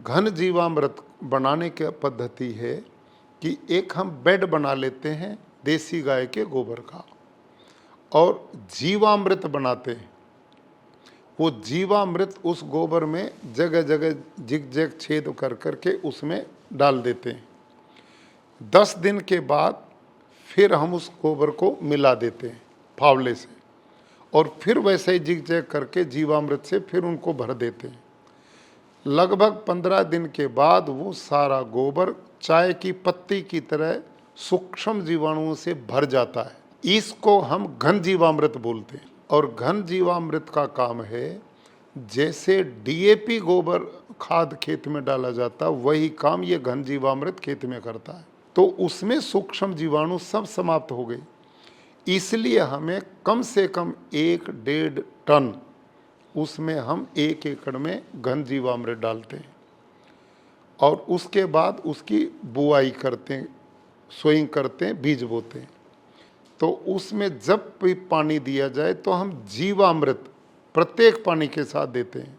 घन जीवामृत बनाने की पद्धति है कि एक हम बेड बना लेते हैं देसी गाय के गोबर का और जीवामृत बनाते हैं। वो जीवामृत उस गोबर में जगह जगह जिग जग छेद कर करके उसमें डाल देते हैं। 10 दिन के बाद फिर हम उस गोबर को मिला देते हैं फावले से और फिर वैसे ही जिग जैग करके जीवामृत से फिर उनको भर देते हैं। लगभग 15 दिन के बाद वो सारा गोबर चाय की पत्ती की तरह सूक्ष्म जीवाणुओं से भर जाता है। इसको हम घन जीवामृत बोलते हैं। और घन जीवामृत का काम है जैसे डीएपी गोबर खाद खेत में डाला जाता वही काम ये घन जीवामृत खेत में करता है। तो उसमें सूक्ष्म जीवाणु सब समाप्त हो गए। इसलिए हमें कम से कम 1-1.5 टन उसमें हम 1 एकड़ में घन जीवामृत डालते हैं और उसके बाद उसकी बुआई करते हैं, सोइंग करते हैं, बीज बोते हैं। तो उसमें जब भी पानी दिया जाए तो हम जीवामृत प्रत्येक पानी के साथ देते हैं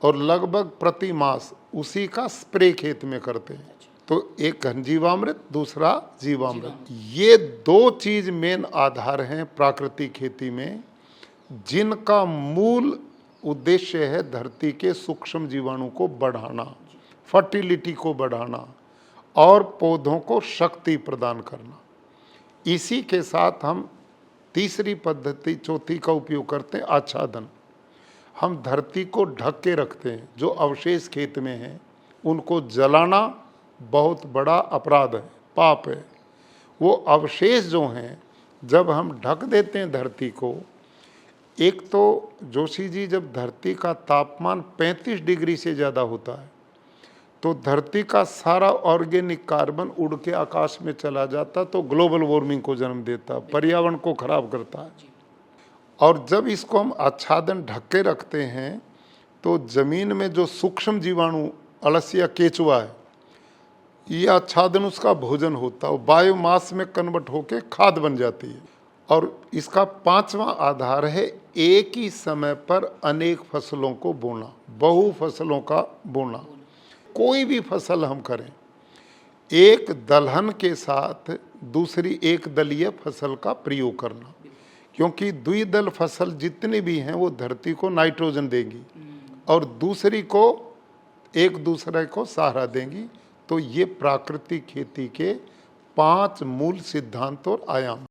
और लगभग प्रति मास उसी का स्प्रे खेत में करते हैं। तो एक घन जीवामृत, दूसरा जीवामृत, ये 2 चीज मेन आधार हैं प्राकृतिक खेती में जिनका मूल उद्देश्य है धरती के सूक्ष्म जीवाणु को बढ़ाना, फर्टिलिटी को बढ़ाना और पौधों को शक्ति प्रदान करना। इसी के साथ हम तीसरी पद्धति, चौथी का उपयोग करते हैं आच्छादन। हम धरती को ढक के रखते हैं। जो अवशेष खेत में हैं उनको जलाना बहुत बड़ा अपराध है, पाप है। वो अवशेष जो हैं जब हम ढक देते हैं धरती को, एक तो जोशी जी जब धरती का तापमान 35 डिग्री से ज़्यादा होता है तो धरती का सारा ऑर्गेनिक कार्बन उड़ के आकाश में चला जाता तो ग्लोबल वार्मिंग को जन्म देता, पर्यावरण को खराब करता है। और जब इसको हम आच्छादन ढक के रखते हैं तो जमीन में जो सूक्ष्म जीवाणु अलसिया केचुआ है, ये आच्छादन उसका भोजन होता है, बायोमास में कन्वर्ट होके खाद बन जाती है। और इसका 5वां आधार है एक ही समय पर अनेक फसलों को बोना, बहु फसलों का बोना। कोई भी फसल हम करें, एक दलहन के साथ दूसरी एक दलीय फसल का प्रयोग करना, क्योंकि द्विदल फसल जितनी भी हैं वो धरती को नाइट्रोजन देंगी और दूसरी को एक दूसरे को सहारा देंगी। तो ये प्राकृतिक खेती के 5 मूल सिद्धांत और आयाम।